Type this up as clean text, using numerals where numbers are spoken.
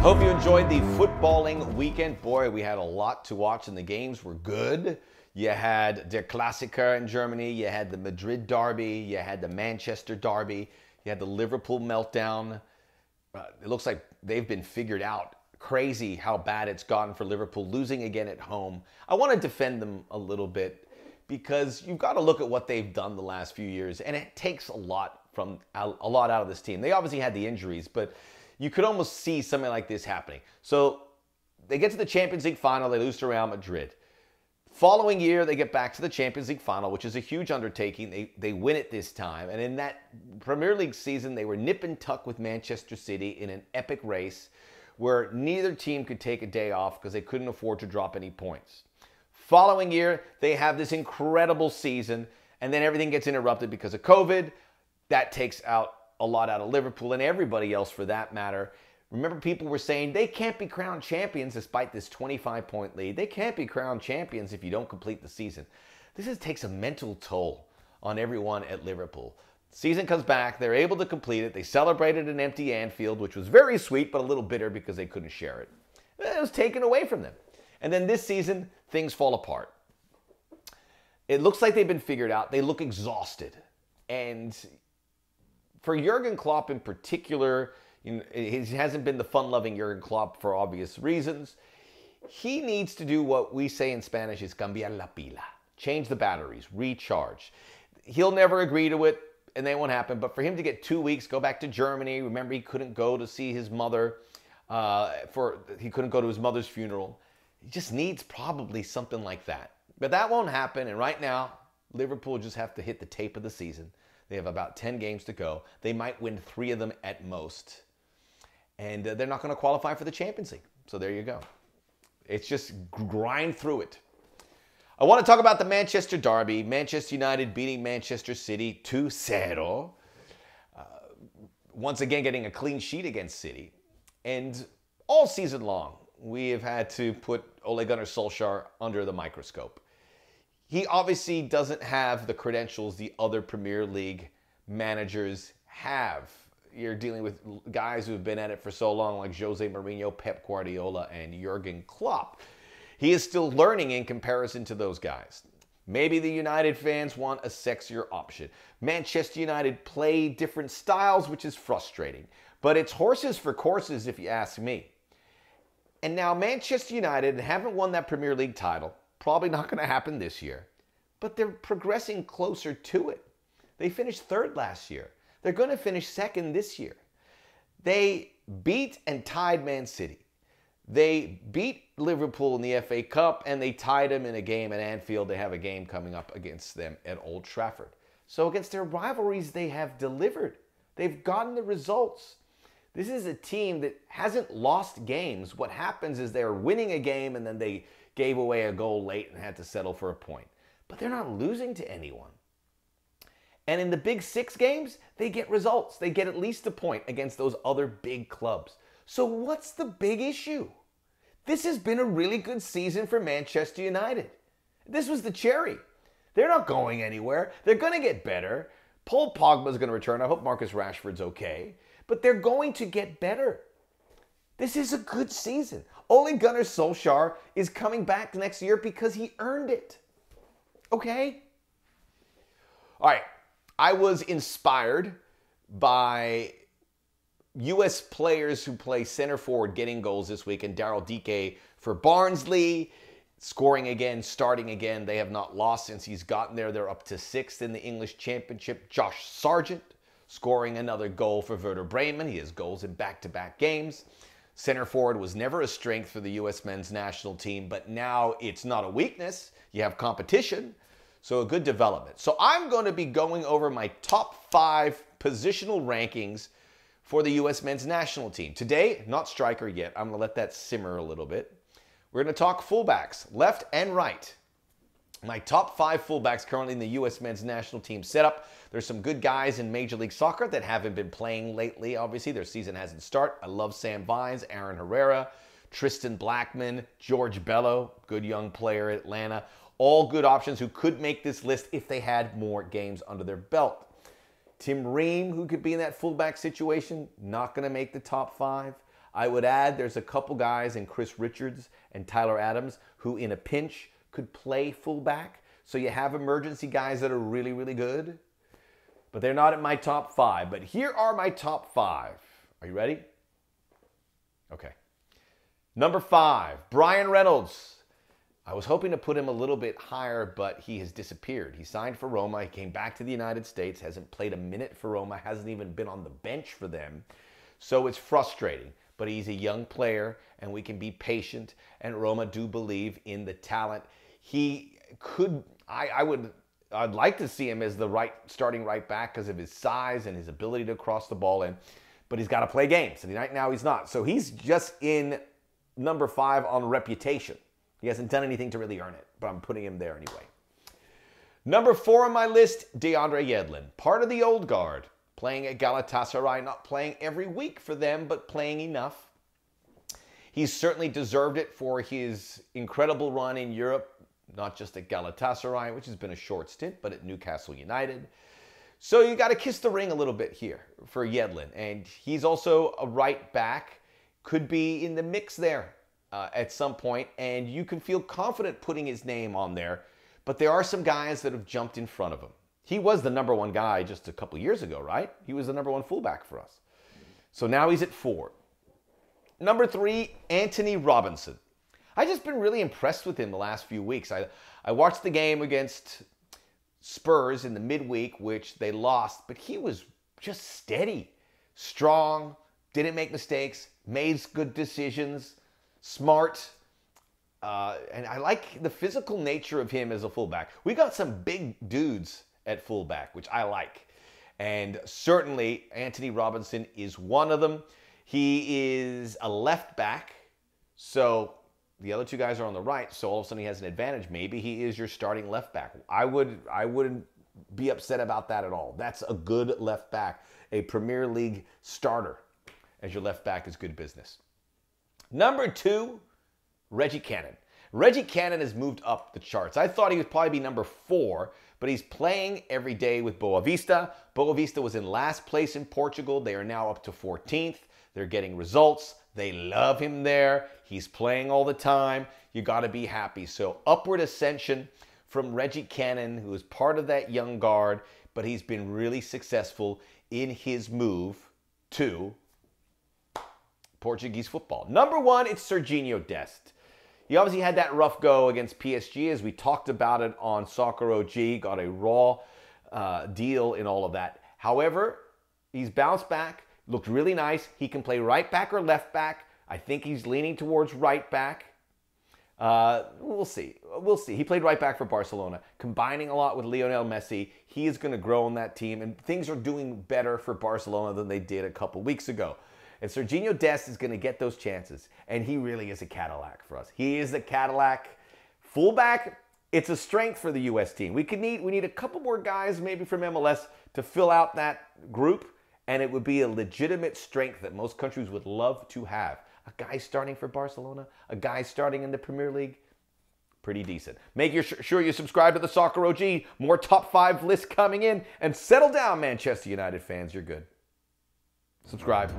Hope you enjoyed the footballing weekend. Boy, we had a lot to watch and the games were good. You had Der Klassiker in Germany. You had the Madrid derby. You had the Manchester derby. You had the Liverpool meltdown. It looks like they've been figured out. Crazy how bad it's gotten for Liverpool, losing again at home. I want to defend them a little bit because you've got to look at what they've done the last few years, and it takes a lot out of this team. They obviously had the injuries, but you could almost see something like this happening. So they get to the Champions League final. They lose to Real Madrid. Following year, they get back to the Champions League final, which is a huge undertaking. They win it this time. And in that Premier League season, they were nip and tuck with Manchester City in an epic race where neither team could take a day off because they couldn't afford to drop any points. Following year, they have this incredible season, and then everything gets interrupted because of COVID. That takes a lot out of Liverpool and everybody else for that matter. Remember, people were saying they can't be crowned champions despite this 25-point lead. They can't be crowned champions if you don't complete the season. This takes a mental toll on everyone at Liverpool. Season comes back. They're able to complete it. They celebrated an empty Anfield, which was very sweet, but a little bitter because they couldn't share it. It was taken away from them. And then this season, things fall apart. It looks like they've been figured out. They look exhausted. And for Jurgen Klopp in particular, he hasn't been the fun-loving Jurgen Klopp for obvious reasons. He needs to do what we say in Spanish is cambiar la pila. Change the batteries, recharge. He'll never agree to it, and they won't happen. But for him to get 2 weeks, go back to Germany. Remember, he couldn't go to see his mother. He couldn't go to his mother's funeral. He just needs probably something like that. But that won't happen. And right now, Liverpool just have to hit the tape of the season. They have about 10 games to go. They might win 3 of them at most. And they're not going to qualify for the Champions League. So there you go. It's just grind through it. I want to talk about the Manchester derby. Manchester United beating Manchester City 2-0. Once again, getting a clean sheet against City. And all season long, we have had to put Ole Gunnar Solskjaer under the microscope. He obviously doesn't have the credentials the other Premier League managers have. You're dealing with guys who have been at it for so long, like Jose Mourinho, Pep Guardiola, and Jurgen Klopp. He is still learning in comparison to those guys. Maybe the United fans want a sexier option. Manchester United play different styles, which is frustrating. But it's horses for courses, if you ask me. And now Manchester United haven't won that Premier League title. Probably not going to happen this year. But they're progressing closer to it. They finished 3rd last year. They're going to finish 2nd this year. They beat and tied Man City. They beat Liverpool in the FA Cup, and they tied them in a game at Anfield. They have a game coming up against them at Old Trafford. So against their rivalries, they have delivered. They've gotten the results. This is a team that hasn't lost games. What happens is they're winning a game, and then they gave away a goal late and had to settle for a point. But they're not losing to anyone. And in the big 6 games, they get results. They get at least a point against those other big clubs. So what's the big issue? This has been a really good season for Manchester United. This was the cherry. They're not going anywhere. They're going to get better. Paul Pogba's going to return. I hope Marcus Rashford's okay. But they're going to get better. This is a good season. Ole Gunnar Solskjaer is coming back next year because he earned it. Okay? All right. I was inspired by U.S. players who play center forward getting goals this week, and Daryl Dike for Barnsley, scoring again, starting again. They have not lost since he's gotten there. They're up to 6th in the English Championship. Josh Sargent scoring another goal for Werder Bremen. He has goals in back-to-back games. Center forward was never a strength for the U.S. men's national team, but now it's not a weakness. You have competition. So a good development. So I'm going to be going over my top 5 positional rankings for the U.S. men's national team. Today, not striker yet. I'm going to let that simmer a little bit. We're going to talk fullbacks, left and right. My top 5 fullbacks currently in the U.S. men's national team setup. There's some good guys in Major League Soccer that haven't been playing lately. Obviously, their season hasn't started. I love Sam Vines, Aaron Herrera, Tristan Blackman, George Bello, good young player at Atlanta. All good options who could make this list if they had more games under their belt. Tim Ream, who could be in that fullback situation, not going to make the top 5. I would add there's a couple guys in Chris Richards and Tyler Adams who in a pinch could play fullback. So you have emergency guys that are really, really good. But they're not in my top 5. But here are my top 5. Are you ready? Okay. Number 5, Brian Reynolds. I was hoping to put him a little bit higher, but he has disappeared. He signed for Roma. He came back to the United States, hasn't played a minute for Roma, hasn't even been on the bench for them. So it's frustrating. But he's a young player, and we can be patient. And Roma do believe in the talent. He could, I'd like to see him as the starting right back because of his size and his ability to cross the ball in. But he's got to play games. And right now he's not. So he's just in number 5 on reputation. He hasn't done anything to really earn it. But I'm putting him there anyway. Number 4 on my list, Deandre Yedlin. Part of the old guard. Playing at Galatasaray. Not playing every week for them, but playing enough. He's certainly deserved it for his incredible run in Europe. Not just at Galatasaray, which has been a short stint, but at Newcastle United. So you got to kiss the ring a little bit here for Yedlin. And he's also a right back. Could be in the mix there at some point. And you can feel confident putting his name on there. But there are some guys that have jumped in front of him. He was the number 1 guy just a couple years ago, right? He was the number 1 fullback for us. So now he's at 4. Number 3, Anthony Robinson. I've just been really impressed with him the last few weeks. I watched the game against Spurs in the midweek, which they lost, but he was just steady, strong, didn't make mistakes, made good decisions, smart, and I like the physical nature of him as a fullback. We got some big dudes at fullback, which I like, and certainly Anthony Robinson is one of them. He is a left back, so the other 2 guys are on the right, so all of a sudden he has an advantage. Maybe he is your starting left back. I wouldn't be upset about that at all. That's a good left back. A Premier League starter as your left back is good business. Number 2, Reggie Cannon. Reggie Cannon has moved up the charts. I thought he would probably be number 4, but he's playing every day with Boavista. Boavista was in last place in Portugal. They are now up to 14th. They're getting results. They love him there. He's playing all the time. You got to be happy. So upward ascension from Reggie Cannon, who is part of that young guard, but he's been really successful in his move to Portuguese football. Number 1, it's Serginho Dest. He obviously had that rough go against PSG, as we talked about it on Soccer O.G. Got a raw deal in all of that. However, he's bounced back. Looked really nice. He can play right back or left back. I think he's leaning towards right back. We'll see. We'll see. He played right back for Barcelona, combining a lot with Lionel Messi. He is going to grow on that team, and things are doing better for Barcelona than they did a couple weeks ago. And Serginho Dest is going to get those chances, and he really is a Cadillac for us. He is the Cadillac fullback. It's a strength for the U.S. team. We need a couple more guys, maybe from MLS, to fill out that group. And it would be a legitimate strength that most countries would love to have. A guy starting for Barcelona, a guy starting in the Premier League, pretty decent. Make sure you subscribe to the Soccer OG. More top 5 lists coming in. And settle down, Manchester United fans. You're good. Subscribe.